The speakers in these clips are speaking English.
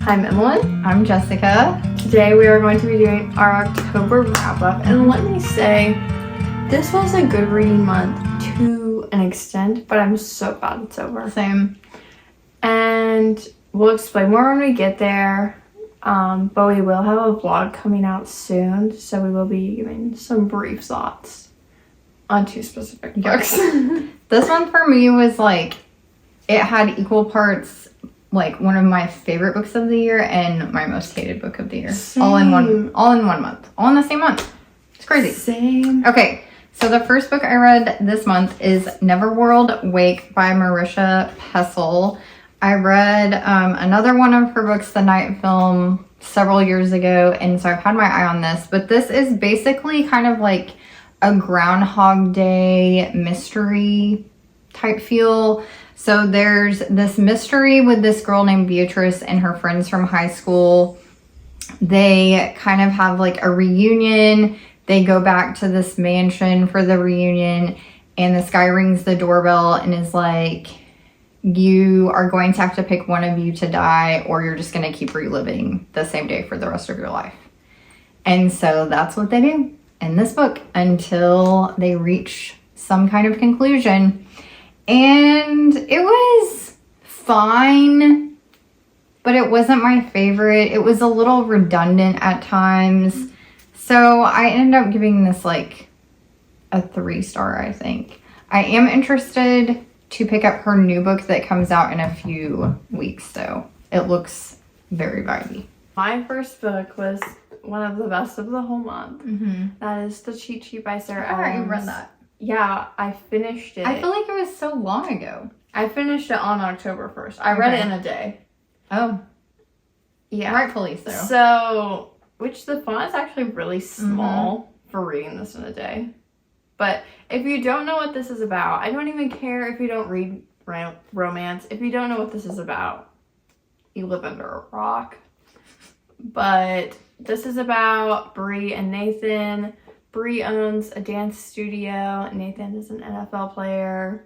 I'm Emmalynn. I'm Jessica. Today we are going to be doing our October wrap-up, and let me say, this was a good reading month to an extent, but I'm so glad it's over. Same. And we'll explain more when we get there, but we will have a vlog coming out soon, so we will be giving some brief thoughts on two specific books. This one for me was like, it had equal parts like one of my favorite books of the year and my most hated book of the year. Same. All in one month. All in the same month. It's crazy. Same. Okay, so the first book I read this month is Neverworld Wake by Marisha Pessl. I read another one of her books, The Night Film, several years ago, and so I've had my eye on this. But this is basically kind of like a Groundhog Day mystery type feel. So there's this mystery with this girl named Beatrice and her friends from high school. They kind of have like a reunion. They go back to this mansion for the reunion, and this guy rings the doorbell and is like, you are going to have to pick one of you to die, or you're just going to keep reliving the same day for the rest of your life. And so that's what they do in this book until they reach some kind of conclusion. And it was fine, but it wasn't my favorite. It was a little redundant at times. So I ended up giving this like a 3-star, I think. I am interested to pick up her new book that comes out in a few weeks, though. It looks very vibey. My first book was one of the best of the whole month. Mm-hmm. That is The Cheat Sheet by Sarah How Adams. you read that? Yeah, I finished it. I feel like it was so long ago. I finished it on October 1st. I read it in a day. Oh, Yeah. rightfully so. So, which the font is actually really small for reading this in a day. But if you don't know what this is about, I don't even care if you don't read romance. If you don't know what this is about, you live under a rock. But this is about Bree and Nathan. Bree owns a dance studio. Nathan is an NFL player.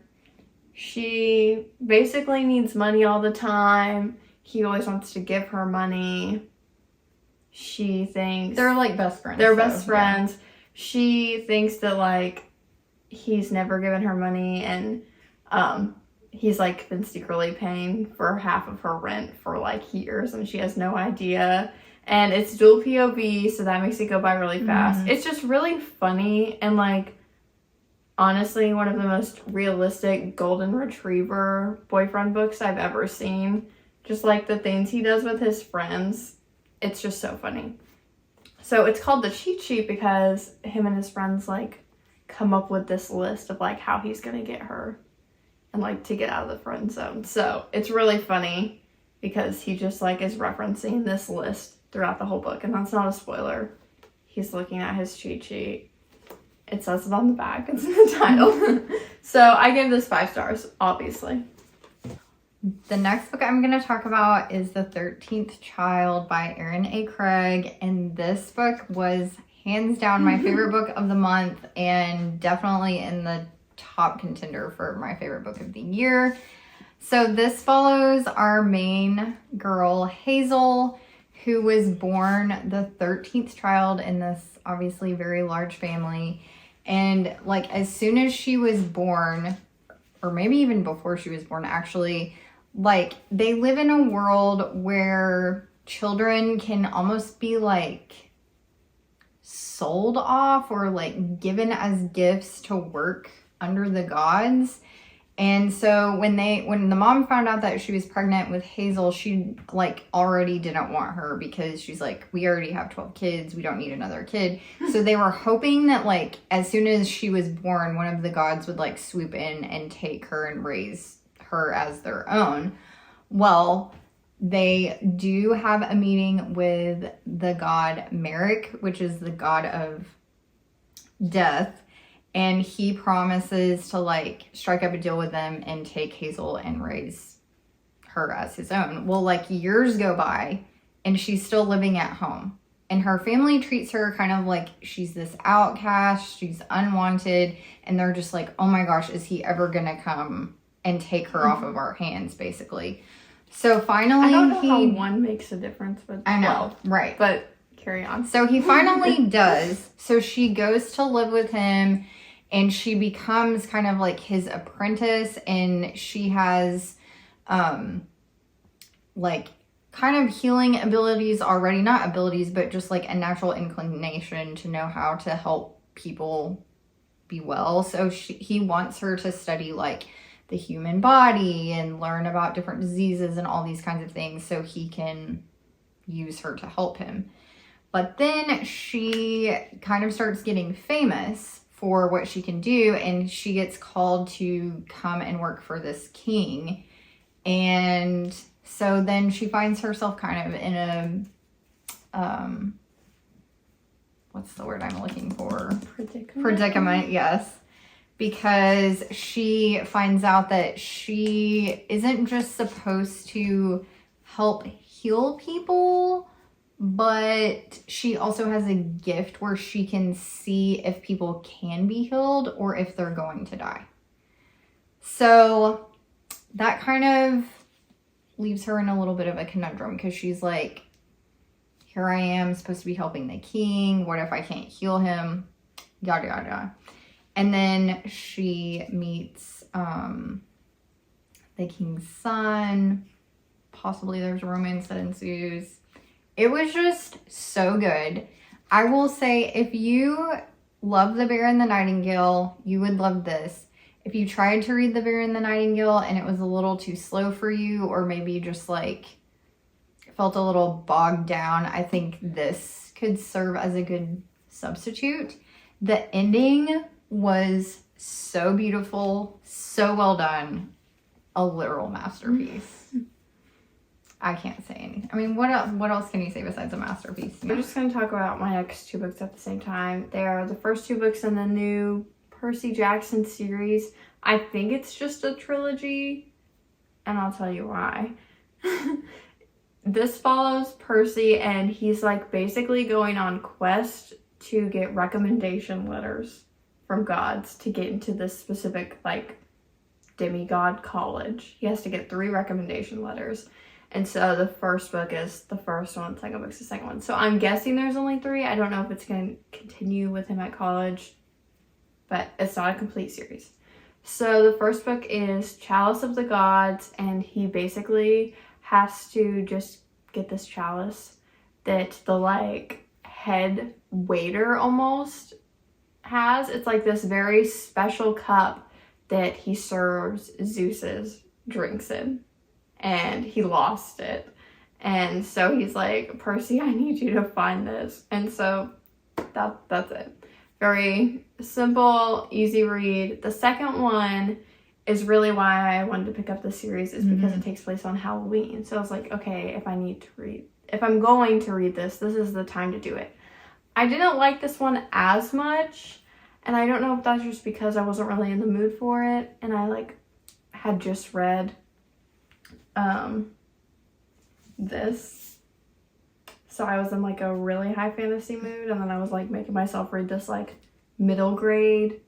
She basically needs money all the time. He always wants to give her money. She thinks... They're like best friends. They're best friends. Yeah. She thinks that like he's never given her money, and he's like been secretly paying for half of her rent for like years, and she has no idea. And it's dual POV, so that makes it go by really fast. Mm-hmm. It's just really funny and like honestly one of the most realistic golden retriever boyfriend books I've ever seen. Just like the things he does with his friends. It's just so funny. So it's called The Cheat Sheet because him and his friends like come up with this list of like how he's gonna get her and like to get out of the friend zone. So it's really funny because he just like is referencing this list throughout the whole book, and that's not a spoiler. He's looking at his cheat sheet. It says it on the back. It's in the title. So I give this 5 stars, obviously. The next book I'm going to talk about is The 13th Child by Erin A. Craig, and this book was hands down my favorite book of the month and definitely in the top contender for my favorite book of the year. So this follows our main girl, Hazel, who was born the 13th child in this obviously very large family. And like as soon as she was born, or maybe even before she was born actually, like they live in a world where children can almost be like sold off or like given as gifts to work under the gods. And so when the mom found out that she was pregnant with Hazel, she like already didn't want her because she's like, we already have 12 kids. We don't need another kid. So they were hoping that like as soon as she was born, one of the gods would like swoop in and take her and raise her as their own. Well, they do have a meeting with the god Merrick, which is the god of death. And he promises to like strike up a deal with them and take Hazel and raise her as his own. Well, like years go by and she's still living at home. And her family treats her kind of like she's this outcast, she's unwanted. And they're just like, oh my gosh, is he ever gonna come and take her off of our hands, basically. So finally, I don't know how one makes a difference with 12. I know, right? But carry on. So he finally does. So she goes to live with him, and she becomes kind of like his apprentice, and she has, like, kind of healing abilities already. Not abilities, but just like a natural inclination to know how to help people be well. So he wants her to study like the human body and learn about different diseases and all these kinds of things so he can use her to help him. But then she kind of starts getting famous for what she can do, and she gets called to come and work for this king. And so then she finds herself kind of in a, what's the word I'm looking for? Predicament, yes. Because she finds out that she isn't just supposed to help heal people, but she also has a gift where she can see if people can be healed or if they're going to die. So that kind of leaves her in a little bit of a conundrum, because she's like, here I am supposed to be helping the king. What if I can't heal him? Yada, yada, yada. And then she meets the king's son. Possibly there's a romance that ensues. It was just so good. I will say, if you love The Bear and the Nightingale, you would love this. If you tried to read The Bear and the Nightingale and it was a little too slow for you, or maybe just like felt a little bogged down, I think this could serve as a good substitute. The ending was so beautiful, so well done, a literal masterpiece. I can't say anything. I mean, what else can you say besides a masterpiece? We're just going to talk about my next two books at the same time. They are the first two books in the new Percy Jackson series. I think it's just a trilogy, and I'll tell you why. This follows Percy, and he's like basically going on quest to get recommendation letters from gods to get into this specific like demigod college. He has to get 3 recommendation letters. And so the first book is the first one, the second book's the second one. So I'm guessing there's only 3. I don't know if it's going to continue with him at college, but it's not a complete series. So the first book is Chalice of the Gods, and he basically has to just get this chalice that the like head waiter almost has. It's like this very special cup that he serves Zeus's drinks in. And he lost it. And so he's like, Percy, I need you to find this. And so that's it. Very simple, easy read. The second one is really why I wanted to pick up the series, is because it takes place on Halloween. So I was like, okay, if I'm going to read this, this is the time to do it. I didn't like this one as much, and I don't know if that's just because I wasn't really in the mood for it, and I like had just read this, so I was in like a really high fantasy mood, and then I was like making myself read this like middle grade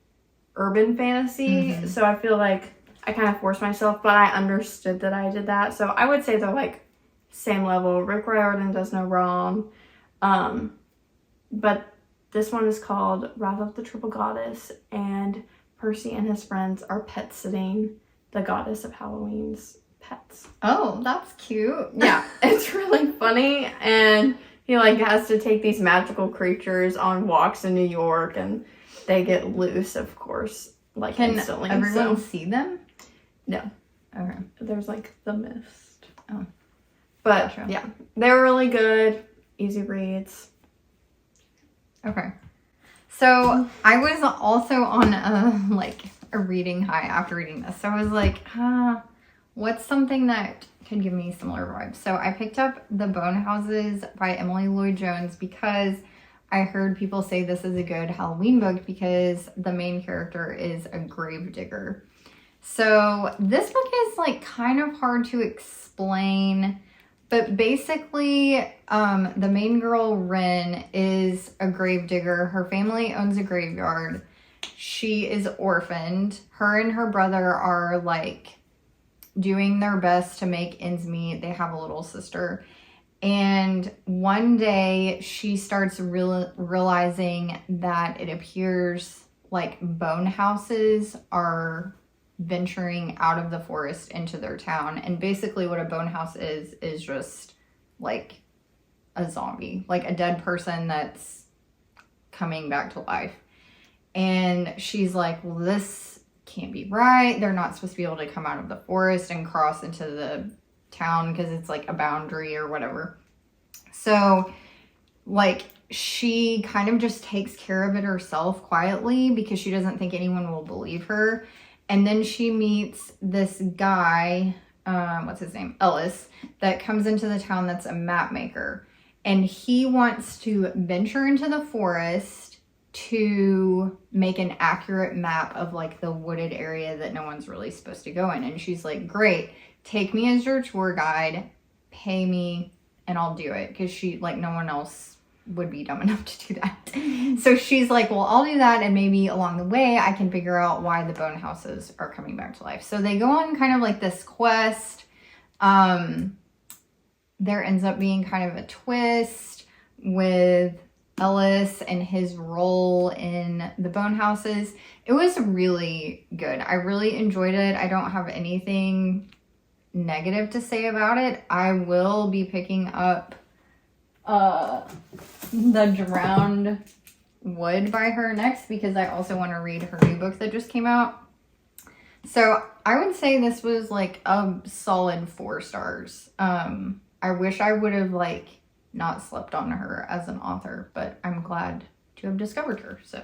urban fantasy. So I feel like I kind of forced myself, but I understood that I did that. So I would say they're like same level. Riordan does no wrong, but this one is called Wrath of the Triple Goddess, and Percy and his friends are pet sitting the goddess of Halloween's pets. Oh, that's cute. Yeah, it's really funny, and he like has to take these magical creatures on walks in New York, and they get loose, of course, like instantly. Can everyone see them? No. Okay. There's like the mist. Oh. But Gotcha. yeah, they're really good, easy reads. Okay. So I was also on a reading high after reading this. So I was like, what's something that could give me similar vibes? So I picked up The Bone Houses by Emily Lloyd Jones because I heard people say this is a good Halloween book because the main character is a grave digger. So this book is like kind of hard to explain, but basically the main girl, Rin, is a grave digger. Her family owns a graveyard. She is orphaned. Her and her brother are like doing their best to make ends meet. They have a little sister. And one day she starts realizing that it appears like bone houses are venturing out of the forest into their town. And basically what a bone house is just like a zombie, like a dead person that's coming back to life. And she's like, well, this can't be right. They're not supposed to be able to come out of the forest and cross into the town because it's like a boundary or whatever. So like she kind of just takes care of it herself quietly because she doesn't think anyone will believe her. And then she meets this guy, what's his name? Ellis, that comes into the town that's a map maker. And he wants to venture into the forest to make an accurate map of like the wooded area that no one's really supposed to go in. And she's like, great, take me as your tour guide, pay me, and I'll do it. Because she, like, no one else would be dumb enough to do that. So she's like, well, I'll do that, and maybe along the way I can figure out why the bone houses are coming back to life. So they go on kind of like this quest. There ends up being kind of a twist with Ellis and his role in the bone houses. It was really good. I really enjoyed it. I don't have anything negative to say about it. I will be picking up The Drowned Wood by her next because I also want to read her new book that just came out. So I would say this was like a solid 4 stars. I wish I would have like not slept on her as an author, but I'm glad to have discovered her. So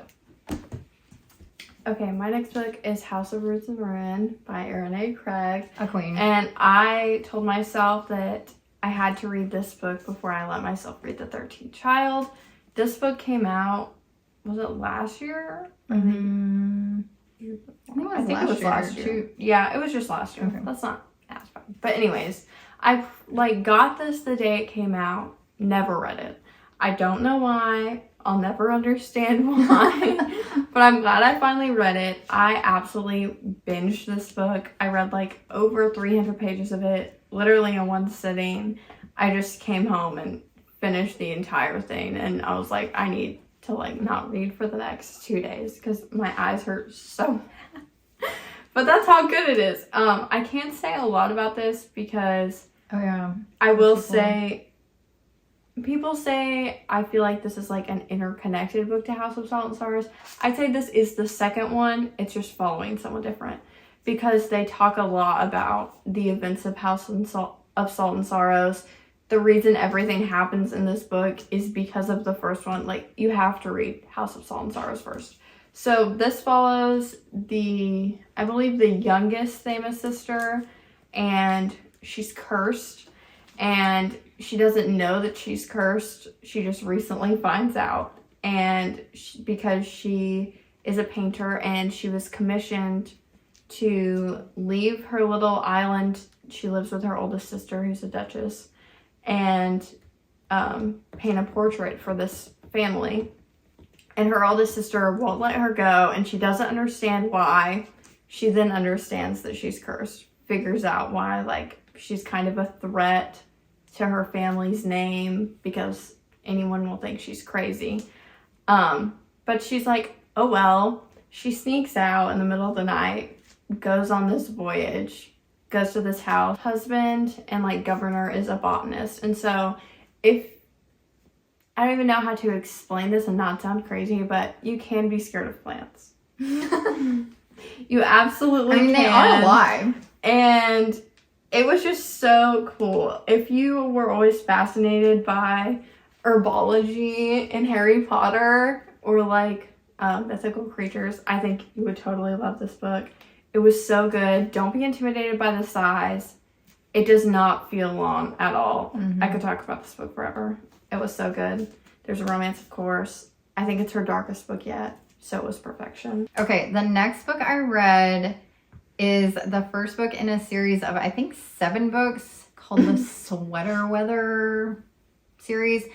okay, my next book is House of Roots and Ruin by Erin A. Craig. a queen. And I told myself that I had to read this book before I let myself read The 13th Child. This book came out, was it last year? I think it was last year. Too. Yeah, it was just last year. Okay. That's not as bad. But anyways, I like got this the day it came out, never read it. I don't know why. I'll never understand why. But I'm glad I finally read it. I absolutely binged this book. I read like over 300 pages of it, literally in one sitting. I just came home and finished the entire thing. And I was like, I need to like not read for the next 2 days because my eyes hurt so bad. But that's how good it is. I can't say a lot about this because I will say, people say I feel like this is like an interconnected book to House of Salt and Sorrows. I'd say this is the second one. It's just following someone different because they talk a lot about the events of House of Salt and Sorrows. The reason everything happens in this book is because of the first one. Like, you have to read House of Salt and Sorrows first. So this follows I believe the youngest famous sister, and she's cursed, and she doesn't know that she's cursed. She just recently finds out, and because she is a painter and she was commissioned to leave her little island. She lives with her oldest sister, who's a duchess, and paint a portrait for this family. And her oldest sister won't let her go, and she doesn't understand why. She then understands that she's cursed, figures out why, like, she's kind of a threat to her family's name because anyone will think she's crazy. But she's like, oh well. She sneaks out in the middle of the night, goes on this voyage, goes to this house. Husband and like governor is a botanist. And so I don't even know how to explain this and not sound crazy, but you can be scared of plants. You absolutely can. They are alive. And it was just so cool. If you were always fascinated by herbology in Harry Potter or like mythical creatures, I think you would totally love this book. It was so good. Don't be intimidated by the size. It does not feel long at all. I could talk about this book forever. It was so good. There's a romance, of course. I think it's her darkest book yet, so it was perfection. Okay, the next book I read is the first book in a series of, I think, 7 books called the Sweater Weather series.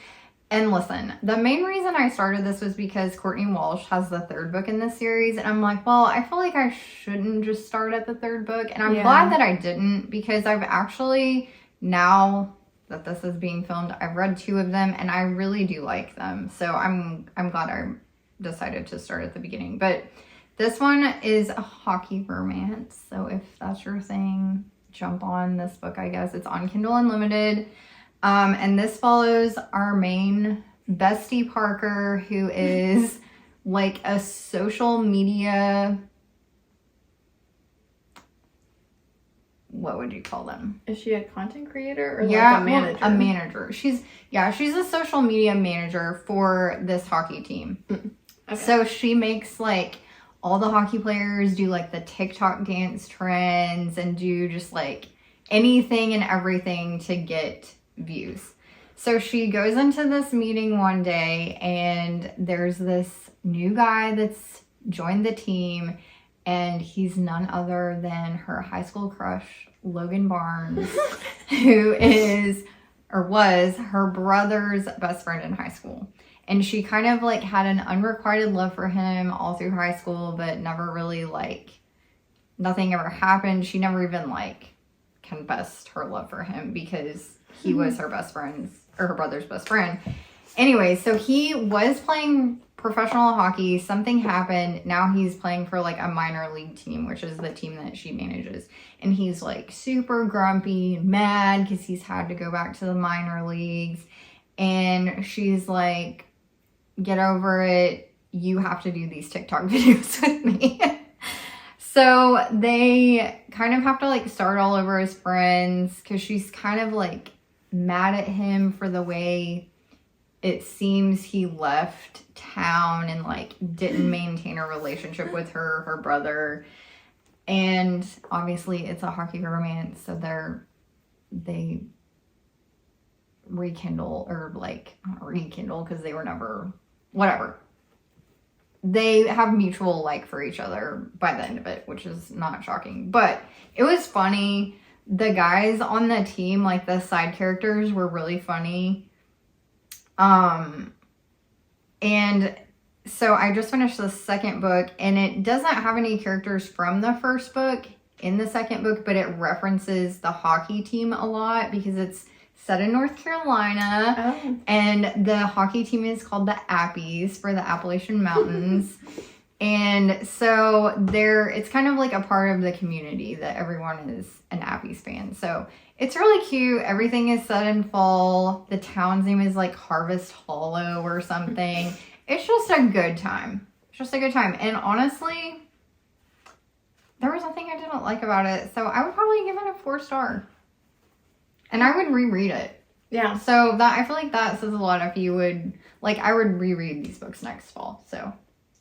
And listen, the main reason I started this was because Courtney Walsh has the 3rd book in this series. And I'm like, well, I feel like I shouldn't just start at the 3rd book. And I'm glad that I didn't, because I've actually, now that this is being filmed, I've read 2 of them and I really do like them. So I'm glad I decided to start at the beginning. But this one is a hockey romance. So if that's your thing, jump on this book, I guess. It's on Kindle Unlimited. And this follows our main bestie Parker, who is like a social media, what would you call them? Is she a content creator or like a manager? A manager. She's a social media manager for this hockey team. Okay. So she makes like all the hockey players do like the TikTok dance trends and do just like anything and everything to get views. So she goes into this meeting one day and there's this new guy that's joined the team, and he's none other than her high school crush, Logan Barnes, who is or was her brother's best friend in high school. And she kind of like had an unrequited love for him all through high school, but never really like, nothing ever happened. She never even like confessed her love for him because he was her best friend's, or her brother's best friend. Anyway, so he was playing professional hockey. Something happened. Now he's playing for like a minor league team, which is the team that she manages. And he's like super grumpy, mad because he's had to go back to the minor leagues. And she's like, get over it. You have to do these TikTok videos with me. So they kind of have to like start all over as friends because she's kind of like mad at him for the way it seems he left town and like didn't maintain a relationship with her brother. And obviously it's a hockey romance, so they rekindle, or like not rekindle because they were never, whatever. They have mutual like for each other by the end of it, which is not shocking, but it was funny. The guys on the team, like the side characters, were really funny. And so I just finished the 2nd book, and it doesn't have any characters from the 1st book in the 2nd book, but it references the hockey team a lot because it's set in North Carolina. Oh. And the hockey team is called the Appies for the Appalachian Mountains. And so it's kind of like a part of the community that everyone is an Appies fan. So it's really cute. Everything is set in fall. The town's name is like Harvest Hollow or something. It's just a good time. It's just a good time. And honestly, there was nothing I didn't like about it. So I would probably give it a 4-star. And I would reread it. Yeah. So I feel like that says a lot. If you would, like, I would reread these books next fall. So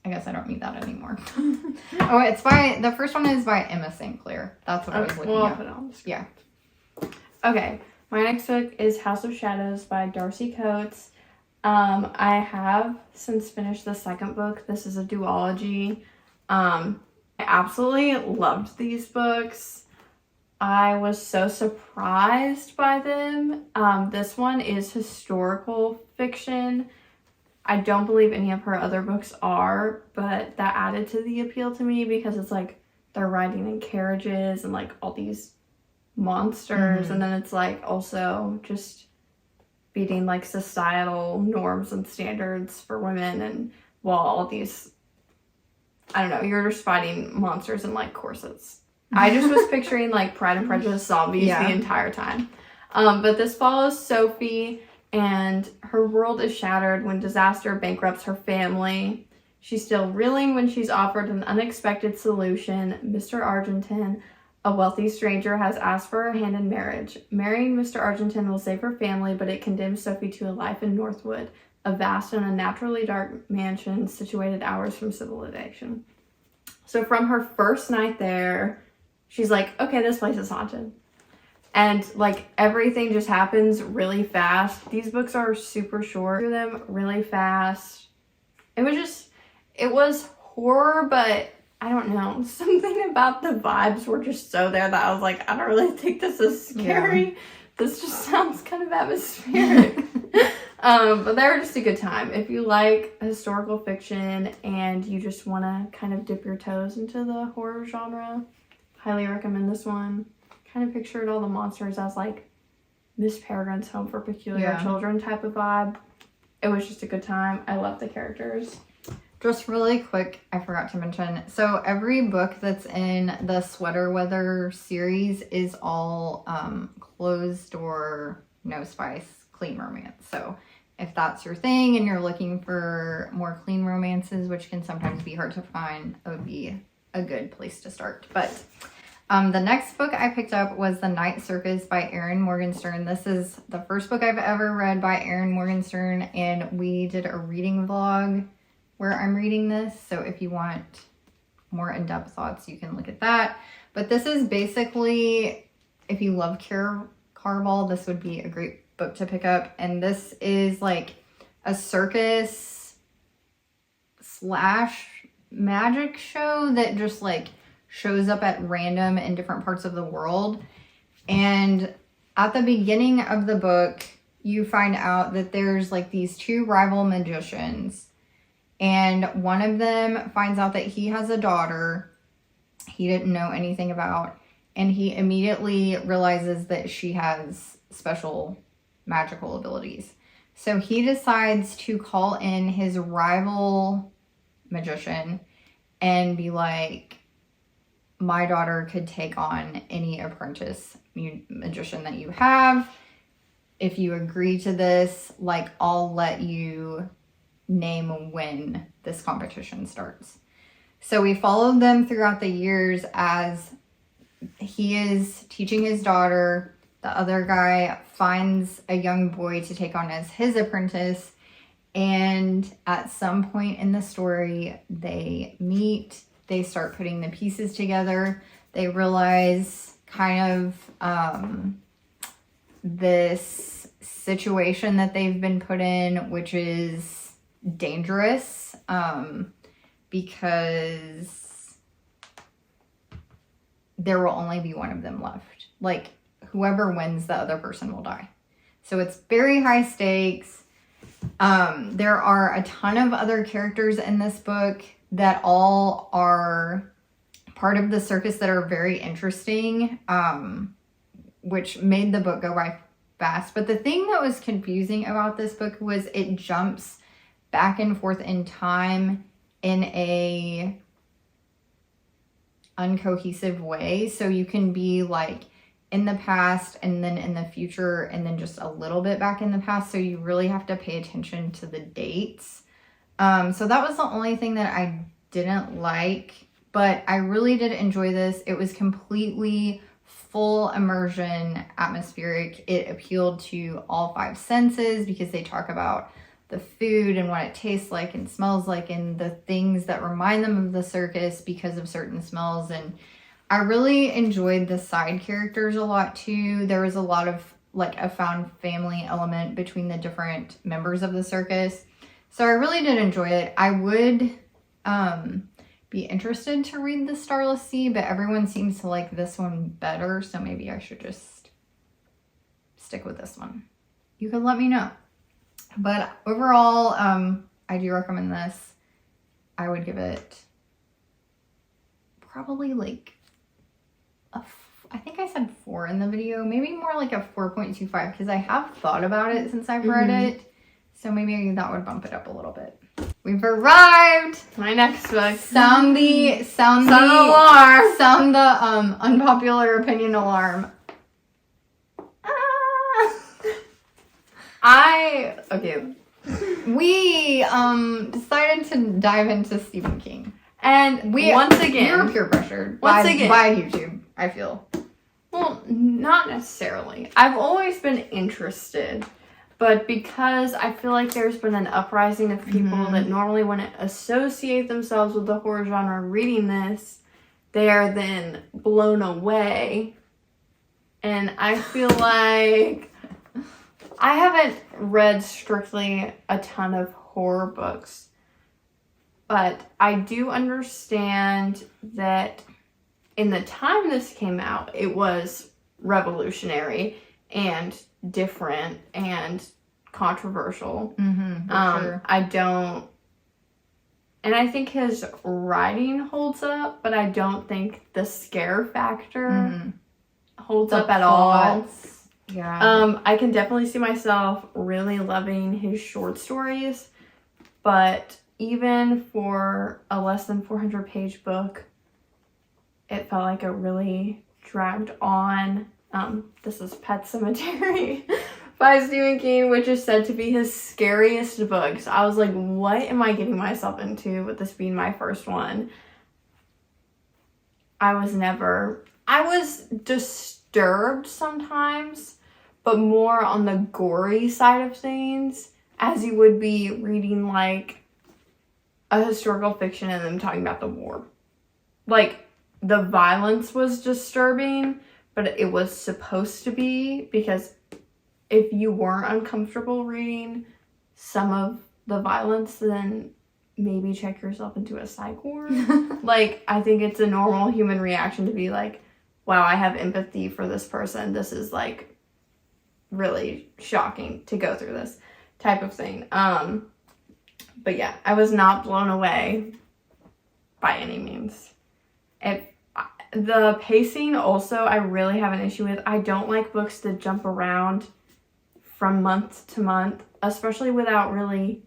I guess I don't need that anymore. Oh, the first one is by Emma St. Clair. That's what I was looking at. I'll put it on the screen. Yeah. Okay. My next book is House of Shadows by Darcy Coates. I have since finished the 2nd book. This is a duology. I absolutely loved these books. I was so surprised by them. This one is historical fiction. I don't believe any of her other books are, but that added to the appeal to me because it's like they're riding in carriages and like all these monsters. Mm-hmm. And then it's like also just beating like societal norms and standards for women, and while all these, I don't know, you're just fighting monsters in like corsets. I just was picturing like Pride and Prejudice zombies the entire time. But this follows Sophie, and her world is shattered when disaster bankrupts her family. She's still reeling when she's offered an unexpected solution. Mr. Argenton, a wealthy stranger, has asked for her hand in marriage. Marrying Mr. Argenton will save her family, but it condemns Sophie to a life in Northwood, a vast and unnaturally dark mansion situated hours from civilization. So from her first night there, she's like, okay, this place is haunted. And like everything just happens really fast. These books are super short. Through them really fast. It was horror, but I don't know. Something about the vibes were just so there that I was like, I don't really think this is scary. Yeah. This just sounds kind of atmospheric. But they're just a good time. If you like historical fiction and you just want to kind of dip your toes into the horror genre, highly recommend this one. Kind of pictured all the monsters as like Miss Peregrine's Home for Peculiar Children type of vibe. It was just a good time. I love the characters. Just really quick, I forgot to mention. So every book that's in the Sweater Weather series is all closed door, no spice, clean romance. So if that's your thing and you're looking for more clean romances, which can sometimes be hard to find, it would be a good place to start. But the next book I picked up was The Night Circus by Erin Morgenstern. This is the first book I've ever read by Erin Morgenstern, and we did a reading vlog where I'm reading this. So if you want more in-depth thoughts, you can look at that. But this is basically, if you love Kara Carvall, this would be a great book to pick up. And this is like a circus / magic show that just like shows up at random in different parts of the world. And at the beginning of the book, you find out that there's like these two rival magicians, and one of them finds out that he has a daughter he didn't know anything about, and he immediately realizes that she has special magical abilities. So he decides to call in his rival magician and be like, my daughter could take on any apprentice magician that you have. If you agree to this, like, I'll let you name when this competition starts. So we followed them throughout the years as he is teaching his daughter. The other guy finds a young boy to take on as his apprentice. And at some point in the story, they meet. They start putting the pieces together. They realize kind of this situation that they've been put in, which is dangerous, because there will only be one of them left. Like, whoever wins, the other person will die. So it's very high stakes. There are a ton of other characters in this book that all are part of the circus that are very interesting, which made the book go by fast. But the thing that was confusing about this book was it jumps back and forth in time in a uncohesive way. So you can be like in the past and then in the future and then just a little bit back in the past. So you really have to pay attention to the dates. So that was the only thing that I didn't like, but I really did enjoy this. It was completely full immersion, atmospheric. It appealed to all 5 senses because they talk about the food and what it tastes like and smells like and the things that remind them of the circus because of certain smells. And I really enjoyed the side characters a lot too. There was a lot of like a found family element between the different members of the circus. So I really did enjoy it. I would be interested to read The Starless Sea, but everyone seems to like this one better. So maybe I should just stick with this one. You can let me know. But overall, I do recommend this. I would give it probably like I think I said 4 in the video, maybe more like a 4.25 because I have thought about it since I've read it. So maybe that would bump it up a little bit. We've arrived. My next book. Sound the alarm. Sound the unpopular opinion alarm. We decided to dive into Stephen King. And we were peer pressured by YouTube, I feel. Well, not necessarily. I've always been interested, but because I feel like there's been an uprising of people that normally wouldn't associate themselves with the horror genre reading this, they are then blown away. And I feel like I haven't read strictly a ton of horror books, but I do understand that in the time this came out, it was revolutionary and different and controversial. For sure. I don't, and I think his writing holds up, but I don't think the scare factor holds up at all. Yeah. I can definitely see myself really loving his short stories, but even for a less than 400-page book, it felt like it really dragged on. This is Pet Sematary by Stephen King, which is said to be his scariest book. So I was like, what am I getting myself into with this being my first one? I was disturbed sometimes, but more on the gory side of things, as you would be reading like a historical fiction and them talking about the war. Like, the violence was disturbing, but it was supposed to be, because if you weren't uncomfortable reading some of the violence, then maybe check yourself into a psych ward. Like, I think it's a normal human reaction to be like, wow, I have empathy for this person. This is like really shocking to go through this type of thing. But yeah, I was not blown away by any means. The pacing also, I really have an issue with. I don't like books that jump around from month to month, especially without really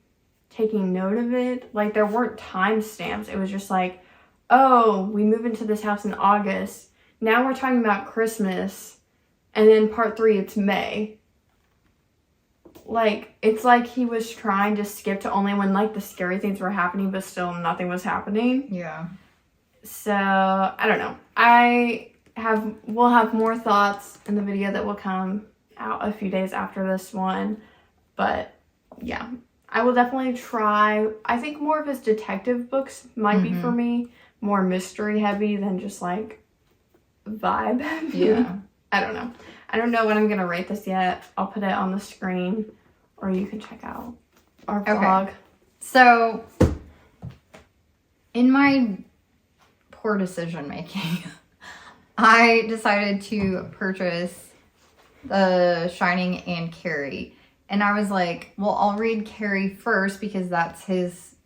taking note of it. Like, there weren't timestamps. It was just like, oh, we move into this house in August. Now we're talking about Christmas. And then part 3, it's May. Like, it's like he was trying to skip to only when, like, the scary things were happening, but still nothing was happening. Yeah. So, I don't know. We'll have more thoughts in the video that will come out a few days after this one. But, yeah. I will definitely try. I think more of his detective books might be for me. More mystery heavy than just, like, vibe heavy. Yeah. I don't know. I don't know when I'm going to rate this yet. I'll put it on the screen, or you can check out our vlog. Okay. So, in my poor decision making, I decided to purchase The Shining and Carrie. And I was like, well, I'll read Carrie first because that's his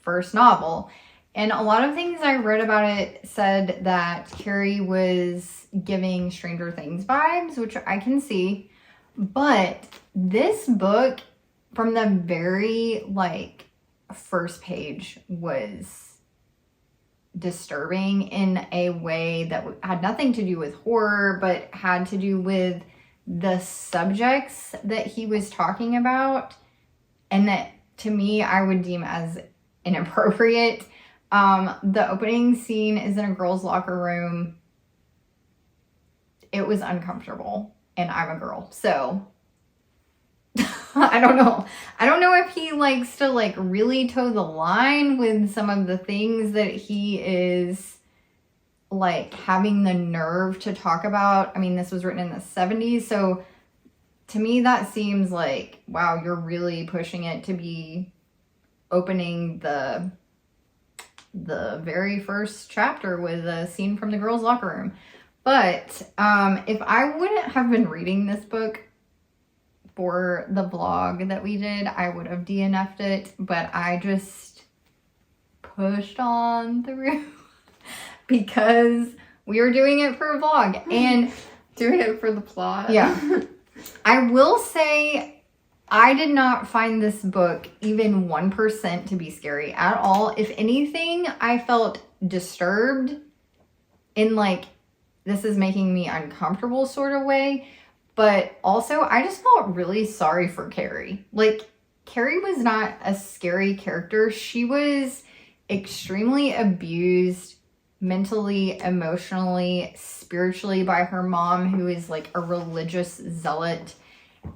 first novel. And a lot of things I read about it said that Carrie was giving Stranger Things vibes, which I can see. But this book, from the very, like, first page, was disturbing in a way that had nothing to do with horror, but had to do with the subjects that he was talking about, and that, to me, I would deem as inappropriate. The opening scene is in a girl's locker room. It was uncomfortable, and I'm a girl, so I don't know. I don't know if he likes to, like, really toe the line with some of the things that he is, like, having the nerve to talk about. I mean, this was written in the 70s, so to me that seems like, wow, you're really pushing it to be opening the very first chapter with a scene from the girls' locker room. But if I wouldn't have been reading this book for the vlog that we did, I would have DNF'd it, but I just pushed on through because we were doing it for a vlog and doing it for the plot. Yeah. I will say I did not find this book even 1% to be scary at all. If anything, I felt disturbed in, like, this is making me uncomfortable sort of way. But also, I just felt really sorry for Carrie. Like, Carrie was not a scary character. She was extremely abused mentally, emotionally, spiritually by her mom, who is, like, a religious zealot.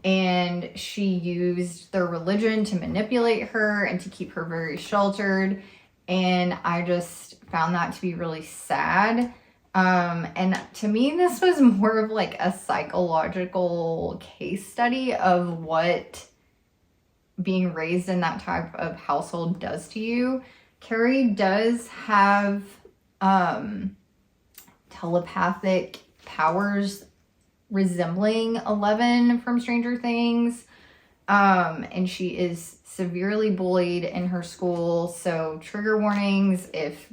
And she used their religion to manipulate her and to keep her very sheltered. And I just found that to be really sad. And to me, this was more of, like, a psychological case study of what being raised in that type of household does to you. Carrie does have telepathic powers resembling 11 from Stranger Things. And she is severely bullied in her school. So trigger warnings if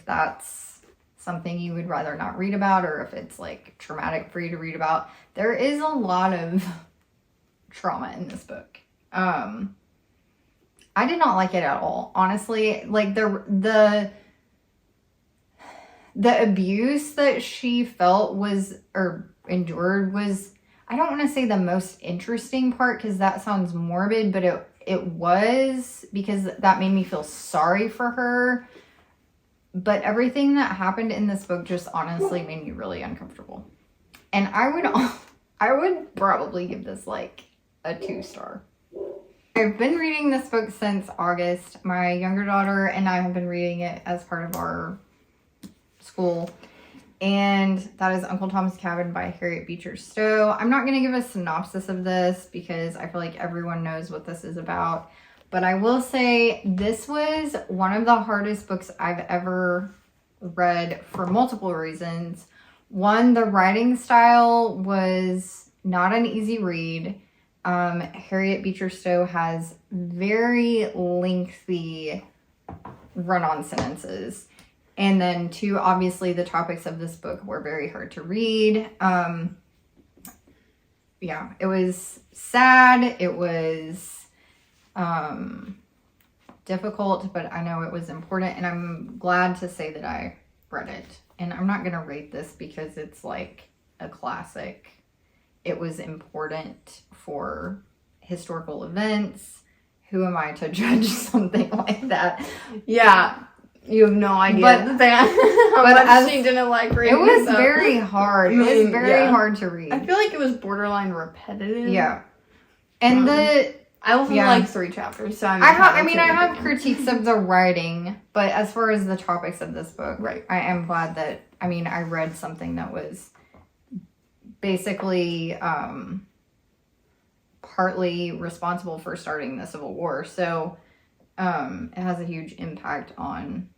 that's something you would rather not read about, or if it's like traumatic for you to read about. There is a lot of trauma in this book. I did not like it at all, honestly. Like the abuse that she felt endured was, I don't want to say the most interesting part, because that sounds morbid, but it was, because that made me feel sorry for her. But everything that happened in this book just honestly made me really uncomfortable. And I would probably give this like a 2-star. I've been reading this book since August. My younger daughter and I have been reading it as part of our school. And that is Uncle Tom's Cabin by Harriet Beecher Stowe. I'm not going to give a synopsis of this because I feel like everyone knows what this is about. But I will say this was one of the hardest books I've ever read for multiple reasons. One, the writing style was not an easy read. Harriet Beecher Stowe has very lengthy run-on sentences. And then 2, obviously the topics of this book were very hard to read. Yeah, it was sad. It was difficult, but I know it was important, and I'm glad to say that I read it. And I'm not going to rate this because it's like a classic. It was important for historical events. Who am I to judge something like that? Yeah. You have no idea how much she didn't like reading. It was very hard. It was very hard to read. I feel like it was borderline repetitive. Yeah. And I only like 3 chapters, so I have critiques of the writing, but as far as the topics of this book, right, I am glad that, I read something that was basically partly responsible for starting the Civil War. So it has a huge impact on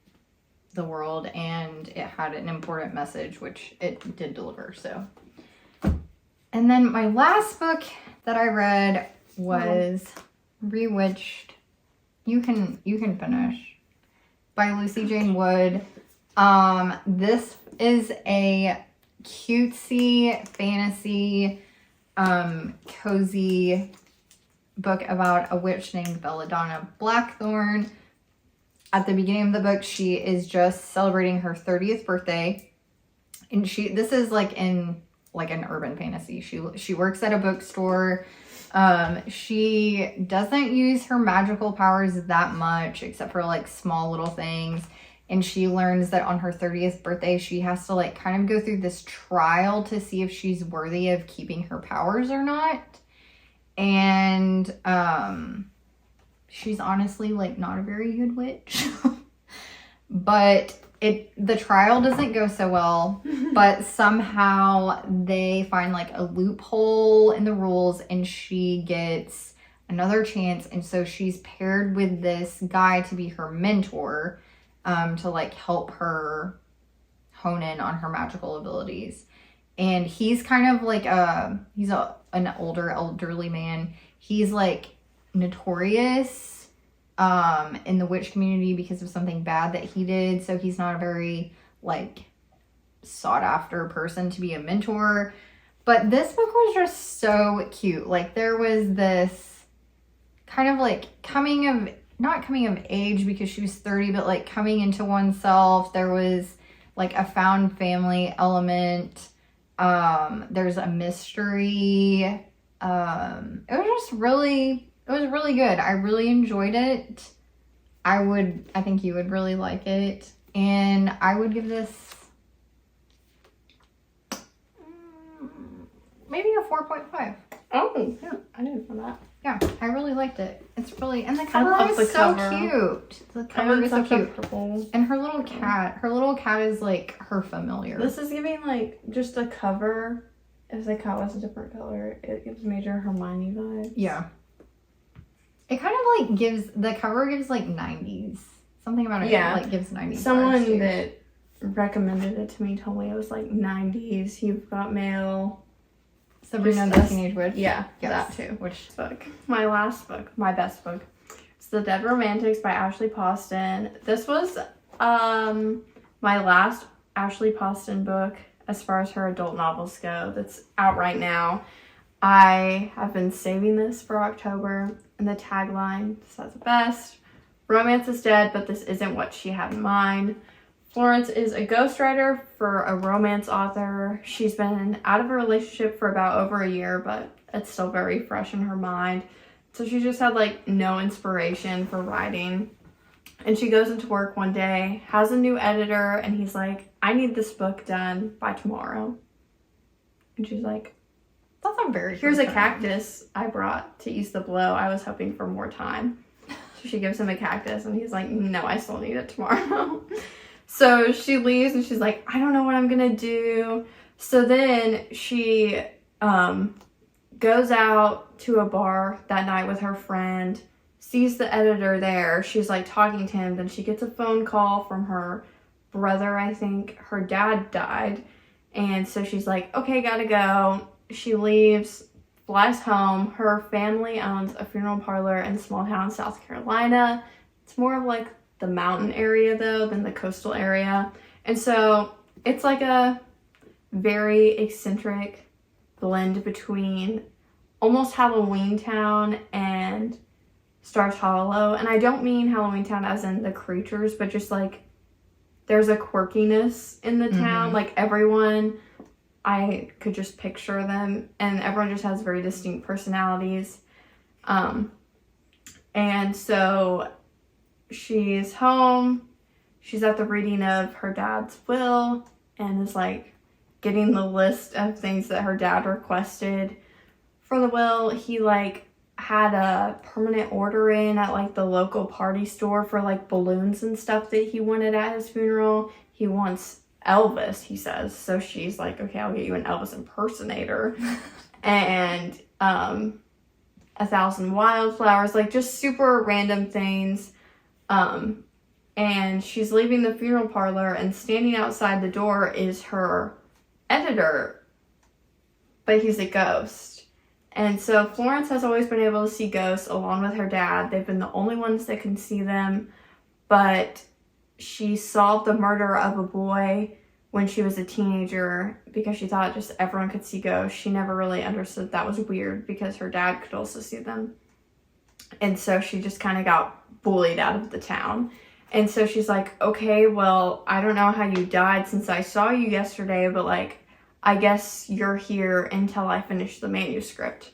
the world, and it had an important message, which it did deliver. So, and then my last book that I read was ReWitched. You can finish, by Lucy Jane Wood. This is a cutesy fantasy cozy book about a witch named Belladonna Blackthorn. At the beginning of the book, she is just celebrating her 30th birthday, and this is like in like an urban fantasy. She works at a bookstore. She doesn't use her magical powers that much, except for like small little things. And she learns that on her 30th birthday, she has to like kind of go through this trial to see if she's worthy of keeping her powers or not. And she's honestly like not a very good witch. But the trial doesn't go so well, but somehow they find like a loophole in the rules, and she gets another chance. And so she's paired with this guy to be her mentor, to like help her hone in on her magical abilities. And he's kind of like an older elderly man. He's like notorious in the witch community because of something bad that he did. So he's not a very like sought after person to be a mentor. But this book was just so cute. Like there was this kind of like not coming of age because she was 30, but like coming into oneself. There was like a found family element. There's a mystery. It was really good. I really enjoyed it. I think you would really like it. And I would give this maybe a 4.5. Oh, yeah. I didn't know that. Yeah, I really liked it. It's really, and the cover was so cute. The cover is so cute. And her little cat is like her familiar. This is giving like just a cover. If the cat was a different color, it gives major Hermione vibes. Yeah. It kind of like the cover gives like 90s. Something about it like gives 90s. Someone that recommended it to me told me it was like 90s. You've got mail. Sabrina the Teenage Witch. Yeah, Yes. that too. Which Book. My last book, my best book. It's The Dead Romantics by Ashley Poston. This was my last Ashley Poston book as far as her adult novels go that's out right now. I have been saving this for October, and the tagline says it best. Romance is dead, but this isn't what she had in mind. Florence is a ghostwriter for a romance author. She's been out of a relationship for about over a year, but it's still very fresh in her mind. So she just had like no inspiration for writing. And she goes into work one day, has a new editor, and he's like, I need this book done by tomorrow. And she's like, that's a very here's a good turnaround. cactus I brought to ease the blow. I was hoping for more time. So she gives him a cactus, and he's like, no, I still need it tomorrow. So she leaves, and she's like, I don't know what I'm gonna do. So then she goes out to a bar that night with her friend, sees the editor there. She's like talking to him. Then she gets a phone call from her brother, I think. Her dad died. And so she's like, okay, gotta go. She leaves, flies home. Her family owns a funeral parlor in a small town in South Carolina. It's more of like the mountain area though than the coastal area. And so it's like a very eccentric blend between almost Halloween Town and Stars Hollow. And I don't mean Halloween Town as in the creatures, but just like there's a quirkiness in the town. Like everyone, I could just picture them, and everyone just has very distinct personalities. And so she's home, she's at the reading of her dad's will, and is like getting the list of things that her dad requested for the will. He like had a permanent order in at like the local party store for like balloons and stuff that he wanted at his funeral. He wants Elvis, he says. So she's like, okay, I'll get you an Elvis impersonator. And 1,000 wildflowers, like just super random things. And she's leaving the funeral parlor, and standing outside the door is her editor, but he's a ghost. And so Florence has always been able to see ghosts along with her dad. They've been the only ones that can see them, but she solved the murder of a boy when she was a teenager because she thought just everyone could see ghosts. She never really understood that was weird because her dad could also see them. And so she just kind of got bullied out of the town. And so she's like, okay, well, I don't know how you died since I saw you yesterday, but like, I guess you're here until I finish the manuscript.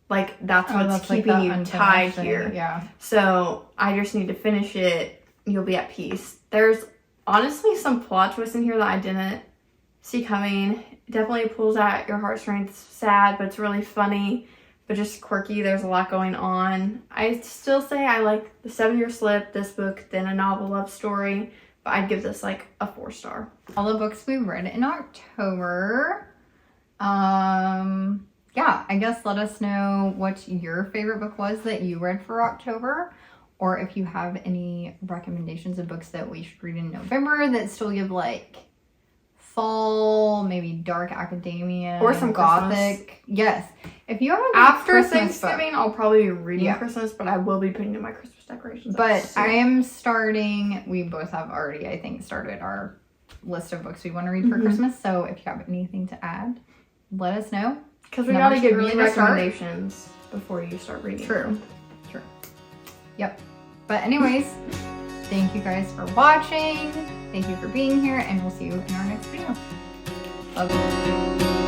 Like, that's what's keeping you tied here. Yeah. So I just need to finish it. You'll be at peace. There's honestly some plot twists in here that I didn't see coming. It definitely pulls at your heartstrings. It's sad, but it's really funny, but just quirky. There's a lot going on. I still say I like The 7-Year Slip, this book, then A Novel Love Story, but I'd give this like a 4-star. All the books we read in October. Yeah, I guess let us know what your favorite book was that you read for October, or if you have any recommendations of books that we should read in November that still give like fall, maybe dark academia Or some gothic. Christmas. Yes. If you have a good After Christmas Thanksgiving, book, I'll probably be reading Yeah. Christmas, but I will be putting in my Christmas decorations. but soon. I am starting, we both have already, I think, started our list of books we want to read for Christmas. So if you have anything to add, let us know. Because we Now gotta we give should you really start. recommendations before you start reading. True. Yep. But anyways, thank you guys for watching. Thank you for being here, and we'll see you in our next video. Love you.